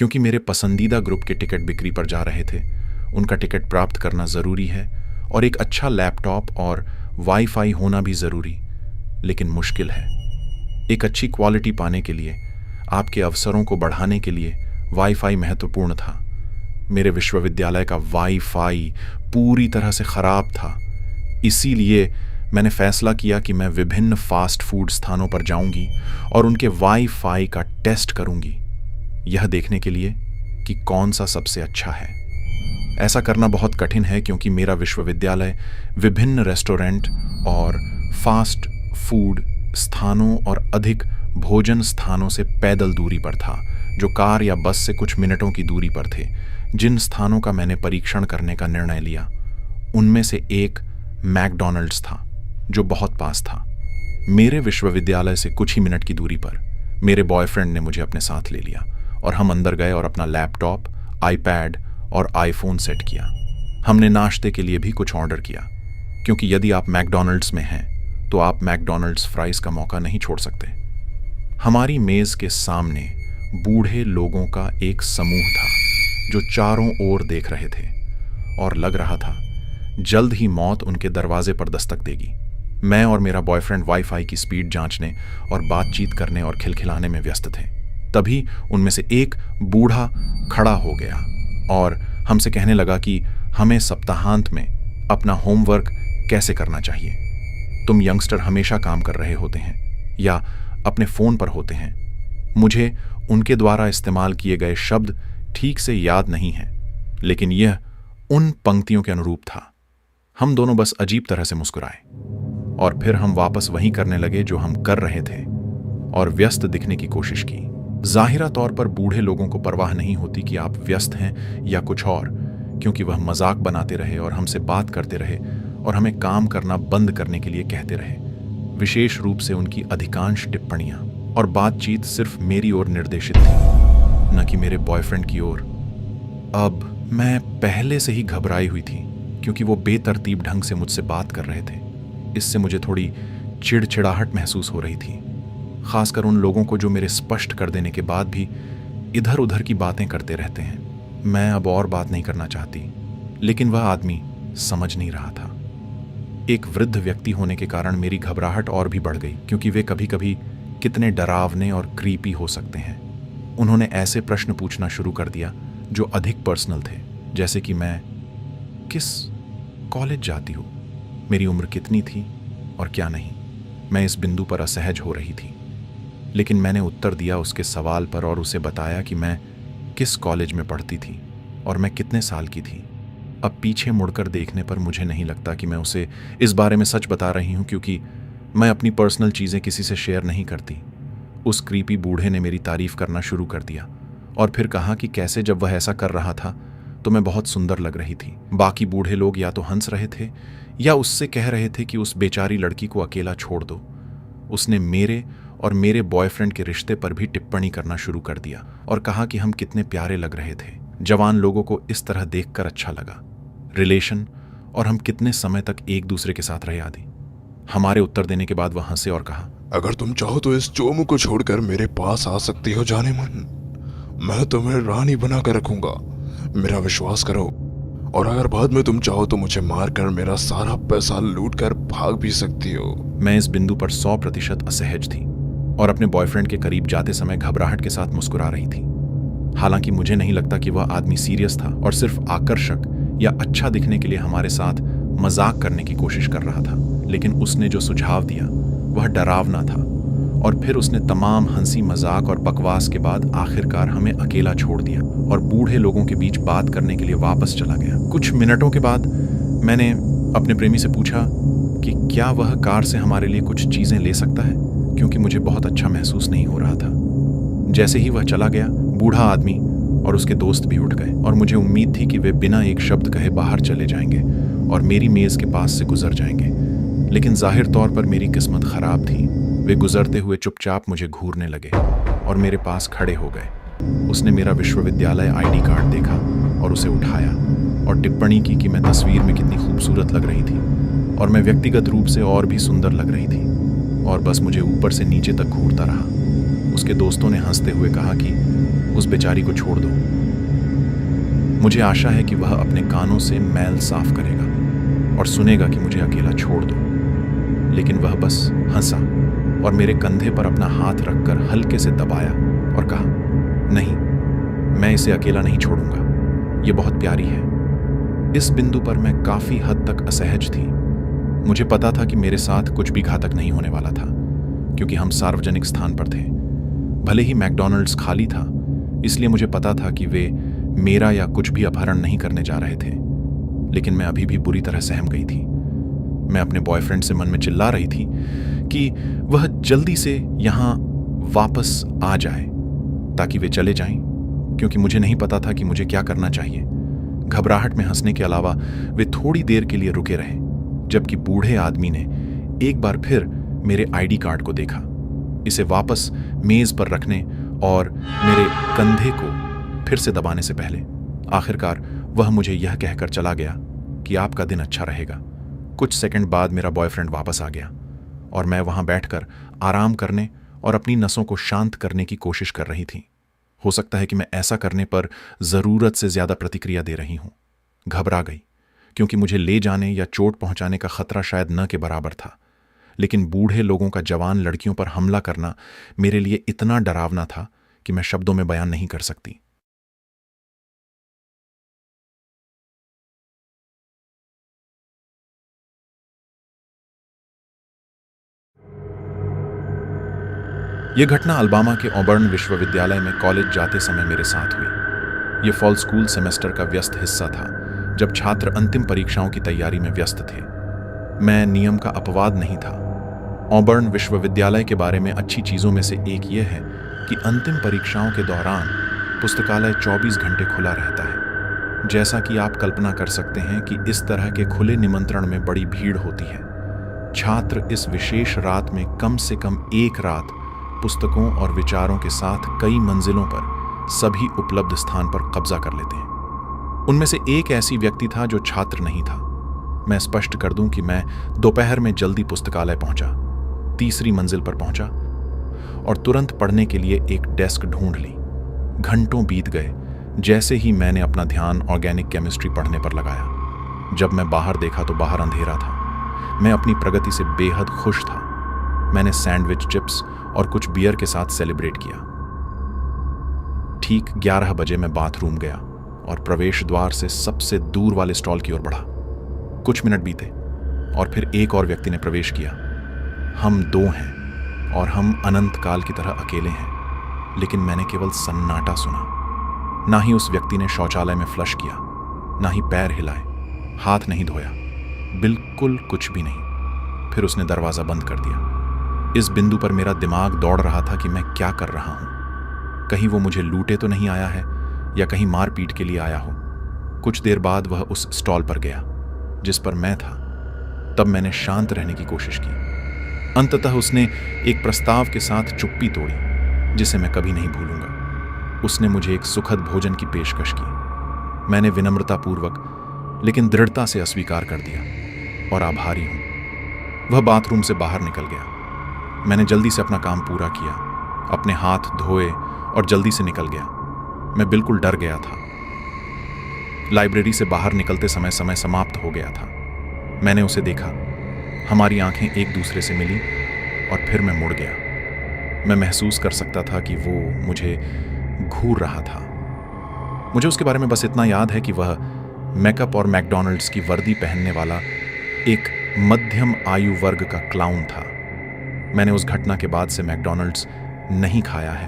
क्योंकि मेरे पसंदीदा ग्रुप के टिकट बिक्री पर जा रहे थे। उनका टिकट प्राप्त करना ज़रूरी है और एक अच्छा लैपटॉप और वाईफाई होना भी ज़रूरी, लेकिन मुश्किल है। एक अच्छी क्वालिटी पाने के लिए, आपके अवसरों को बढ़ाने के लिए वाईफाई महत्वपूर्ण था। मेरे विश्वविद्यालय का वाईफाई पूरी तरह से खराब था। इसीलिए मैंने फैसला किया कि मैं विभिन्न फास्ट फूड स्थानों पर जाऊंगी और उनके वाईफाई का टेस्ट करूंगी, यह देखने के लिए कि कौन सा सबसे अच्छा है। ऐसा करना बहुत कठिन है क्योंकि मेरा विश्वविद्यालय विभिन्न रेस्टोरेंट और फास्ट फूड स्थानों और अधिक भोजन स्थानों से पैदल दूरी पर था, जो कार या बस से कुछ मिनटों की दूरी पर थे। जिन स्थानों का मैंने परीक्षण करने का निर्णय लिया, उनमें से एक मैकडॉनल्ड्स था, जो बहुत पास था। मेरे विश्वविद्यालय से कुछ ही मिनट की दूरी पर मेरे बॉयफ्रेंड ने मुझे अपने साथ ले लिया और हम अंदर गए और अपना लैपटॉप, आईपैड और आईफोन सेट किया। हमने नाश्ते के लिए भी कुछ ऑर्डर किया, क्योंकि यदि आप मैकडॉनल्ड्स में हैं तो आप मैकडॉनल्ड्स फ्राइज का मौका नहीं छोड़ सकते। हमारी मेज के सामने बूढ़े लोगों का एक समूह था जो चारों ओर देख रहे थे और लग रहा था जल्द ही मौत उनके दरवाजे पर दस्तक देगी। मैं और मेरा बॉयफ्रेंड वाईफाई की स्पीड जांचने और बातचीत करने और खिलखिलाने में व्यस्त थे। तभी उनमें से एक बूढ़ा खड़ा हो गया और हमसे कहने लगा कि हमें सप्ताहांत में अपना होमवर्क कैसे करना चाहिए। तुम यंगस्टर हमेशा काम कर रहे होते हैं या अपने फोन पर होते हैं। मुझे उनके द्वारा इस्तेमाल किए गए शब्द ठीक से याद नहीं है, लेकिन यह उन पंक्तियों के अनुरूप था। हम दोनों बस अजीब तरह से मुस्कुराए और फिर हम वापस वही करने लगे जो हम कर रहे थे और व्यस्त दिखने की कोशिश की। जाहिरा तौर पर बूढ़े लोगों को परवाह नहीं होती कि आप व्यस्त हैं या कुछ और, क्योंकि वह मजाक बनाते रहे और हमसे बात करते रहे और हमें काम करना बंद करने के लिए कहते रहे। विशेष रूप से उनकी अधिकांश टिप्पणियां और बातचीत सिर्फ मेरी ओर निर्देशित थी, न कि मेरे बॉयफ्रेंड की ओर। अब मैं पहले से ही घबराई हुई थी क्योंकि वो बेतरतीब ढंग से मुझसे बात कर रहे थे। इससे मुझे थोड़ी चिड़चिड़ाहट महसूस हो रही थी, खासकर उन लोगों को जो मेरे स्पष्ट कर देने के बाद भी इधर उधर की बातें करते रहते हैं। मैं अब और बात नहीं करना चाहती, लेकिन वह आदमी समझ नहीं रहा था। एक वृद्ध व्यक्ति होने के कारण मेरी घबराहट और भी बढ़ गई, क्योंकि वे कभी कभी कितने डरावने और क्रीपी हो सकते हैं। उन्होंने ऐसे प्रश्न पूछना शुरू कर दिया जो अधिक पर्सनल थे, जैसे कि मैं किस कॉलेज जाती हूँ, मेरी उम्र कितनी थी और क्या नहीं। मैं इस बिंदु पर असहज हो रही थी, लेकिन मैंने उत्तर दिया उसके सवाल पर और उसे बताया कि मैं किस कॉलेज में पढ़ती थी और मैं कितने साल की थी। अब पीछे मुड़कर देखने पर मुझे नहीं लगता कि मैं उसे इस बारे में सच बता रही हूँ, क्योंकि मैं अपनी पर्सनल चीज़ें किसी से शेयर नहीं करती। उस क्रीपी बूढ़े ने मेरी तारीफ करना शुरू कर दिया और फिर कहा कि कैसे जब वह ऐसा कर रहा था तो मैं बहुत सुंदर लग रही थी। बाकी बूढ़े लोग या तो हंस रहे थे या उससे कह रहे थे कि उस बेचारी लड़की को अकेला छोड़ दो। उसने मेरे और मेरे बॉयफ्रेंड के रिश्ते पर भी टिप्पणी करना शुरू कर दिया और कहा कि हम कितने प्यारे लग रहे थे। जवान लोगों को इस तरह देखकर अच्छा लगा। रिलेशन और हम कितने समय तक एक दूसरे के साथ रहे आदि। हमारे उत्तर देने के बाद वह हंसे और कहा, अगर तुम चाहो तो इस चोमू को छोड़कर मेरे पास आ सकती हो जाने मन। मैं तुम्हें रानी बना कर रखूंगा, मेरा विश्वास करो। और अगर बाद में तुम चाहो तो मुझे मारकर मेरा सारा पैसा लूट कर भाग भी सकती हो। मैं इस बिंदु पर 100% असहज थी और अपने बॉयफ्रेंड के करीब जाते समय घबराहट के साथ मुस्कुरा रही थी। हालांकि मुझे नहीं लगता कि वह आदमी सीरियस था और सिर्फ आकर्षक या अच्छा दिखने के लिए हमारे साथ मजाक करने की कोशिश कर रहा था, लेकिन उसने जो सुझाव दिया वह डरावना था। और फिर उसने तमाम हंसी मजाक और बकवास के बाद आखिरकार हमें अकेला छोड़ दिया और बूढ़े लोगों के बीच बात करने के लिए वापस चला गया। कुछ मिनटों के बाद मैंने अपने प्रेमी से पूछा कि क्या वह कार से हमारे लिए कुछ चीजें ले सकता है, क्योंकि मुझे बहुत अच्छा महसूस नहीं हो रहा था। जैसे ही वह चला गया, बूढ़ा आदमी और उसके दोस्त भी उठ गए और मुझे उम्मीद थी कि वे बिना एक शब्द कहे बाहर चले जाएंगे और मेरी मेज के पास से गुजर जाएंगे, लेकिन जाहिर तौर पर मेरी किस्मत खराब थी। वे गुजरते हुए चुपचाप मुझे घूरने लगे और मेरे पास खड़े हो गए। उसने मेरा विश्वविद्यालय आईडी कार्ड देखा और उसे उठाया और टिप्पणी की कि मैं तस्वीर में कितनी खूबसूरत लग रही थी और मैं व्यक्तिगत रूप से और भी सुंदर लग रही थी, और बस मुझे ऊपर से नीचे तक घूरता रहा। उसके दोस्तों ने हंसते हुए कहा कि उस बेचारी को छोड़ दो। मुझे आशा है कि वह अपने कानों से मैल साफ करेगा और सुनेगा कि मुझे अकेला छोड़ दो, लेकिन वह बस हंसा और मेरे कंधे पर अपना हाथ रखकर हल्के से दबाया और कहा, नहीं, मैं इसे अकेला नहीं छोड़ूंगा, ये बहुत प्यारी है। इस बिंदु पर मैं काफी हद तक असहज थी। मुझे पता था कि मेरे साथ कुछ भी घातक नहीं होने वाला था, क्योंकि हम सार्वजनिक स्थान पर थे। भले ही मैकडॉनल्ड्स खाली था, इसलिए मुझे पता था कि वे मेरा या कुछ भी अपहरण नहीं करने जा रहे थे, लेकिन मैं अभी भी बुरी तरह सहम गई थी। मैं अपने बॉयफ्रेंड से मन में चिल्ला रही थी कि वह जल्दी से यहां वापस आ जाए ताकि वे चले जाएं, क्योंकि मुझे नहीं पता था कि मुझे क्या करना चाहिए। घबराहट में हंसने के अलावा वे थोड़ी देर के लिए रुके रहे, जबकि बूढ़े आदमी ने एक बार फिर मेरे आईडी कार्ड को देखा, इसे वापस मेज पर रखने और मेरे कंधे को फिर से दबाने से पहले। आखिरकार वह मुझे यह कहकर चला गया कि आपका दिन अच्छा रहेगा। कुछ सेकंड बाद मेरा बॉयफ्रेंड वापस आ गया और मैं वहां बैठकर आराम करने और अपनी नसों को शांत करने की कोशिश कर रही थी। हो सकता है कि मैं ऐसा करने पर जरूरत से ज्यादा प्रतिक्रिया दे रही हूं। घबरा गई, क्योंकि मुझे ले जाने या चोट पहुंचाने का खतरा शायद न के बराबर था, लेकिन बूढ़े लोगों का जवान लड़कियों पर हमला करना मेरे लिए इतना डरावना था कि मैं शब्दों में बयान नहीं कर सकती। यह घटना अलबामा के ऑबर्न विश्वविद्यालय में कॉलेज जाते समय मेरे साथ हुई। यह फॉल स्कूल सेमेस्टर का व्यस्त हिस्सा था, जब छात्र अंतिम परीक्षाओं की तैयारी में व्यस्त थे। मैं नियम का अपवाद नहीं था। ऑबर्न विश्वविद्यालय के बारे में अच्छी चीजों में से एक यह है कि अंतिम परीक्षाओं के दौरान पुस्तकालय 24 घंटे खुला रहता है। जैसा कि आप कल्पना कर सकते हैं कि इस तरह के खुले निमंत्रण में बड़ी भीड़ होती है। छात्र इस विशेष रात में कम से कम एक रात पुस्तकों और विचारों के साथ कई मंजिलों पर सभी उपलब्ध स्थान पर कब्जा कर लेते हैं। उनमें से एक ऐसी व्यक्ति था जो छात्र नहीं था। मैं स्पष्ट कर दूं कि मैं दोपहर में जल्दी पुस्तकालय पहुंचा, तीसरी मंजिल पर पहुंचा और तुरंत पढ़ने के लिए एक डेस्क ढूंढ ली। घंटों बीत गए जैसे ही मैंने अपना ध्यान ऑर्गेनिक केमिस्ट्री पढ़ने पर लगाया। जब मैं बाहर देखा तो बाहर अंधेरा था। मैं अपनी प्रगति से बेहद खुश था। मैंने सैंडविच, चिप्स और कुछ बियर के साथ सेलिब्रेट किया। ठीक 11 बजे मैं बाथरूम गया और प्रवेश द्वार से सबसे दूर वाले स्टॉल की ओर बढ़ा। कुछ मिनट बीते और फिर एक और व्यक्ति ने प्रवेश किया। हम दो हैं और हम अनंत काल की तरह अकेले हैं, लेकिन मैंने केवल सन्नाटा सुना। ना ही उस व्यक्ति ने शौचालय में फ्लश किया, ना ही पैर हिलाए, हाथ नहीं धोया, बिल्कुल कुछ भी नहीं। फिर उसने दरवाजा बंद कर दिया। इस बिंदु पर मेरा दिमाग दौड़ रहा था कि मैं क्या कर रहा हूं। कहीं वो मुझे लूटे तो नहीं आया है या कहीं मारपीट के लिए आया हो। कुछ देर बाद वह उस स्टॉल पर गया जिस पर मैं था। तब मैंने शांत रहने की कोशिश की। अंततः उसने एक प्रस्ताव के साथ चुप्पी तोड़ी जिसे मैं कभी नहीं भूलूंगा। उसने मुझे एक सुखद भोजन की पेशकश की। मैंने विनम्रतापूर्वक लेकिन दृढ़ता से अस्वीकार कर दिया और आभारी हूं। वह बाथरूम से बाहर निकल गया। मैंने जल्दी से अपना काम पूरा किया, अपने हाथ धोए और जल्दी से निकल गया। मैं बिल्कुल डर गया था। लाइब्रेरी से बाहर निकलते समय समय समाप्त हो गया था। मैंने उसे देखा। हमारी आंखें एक दूसरे से मिली और फिर मैं मुड़ गया। मैं महसूस कर सकता था कि वो मुझे घूर रहा था। मुझे उसके बारे में बस इतना याद है कि वह मेकअप और मैकडॉनल्ड्स की वर्दी पहनने वाला एक मध्यम आयु वर्ग का क्लाउन था। मैंने उस घटना के बाद से मैकडॉनल्ड्स नहीं खाया है।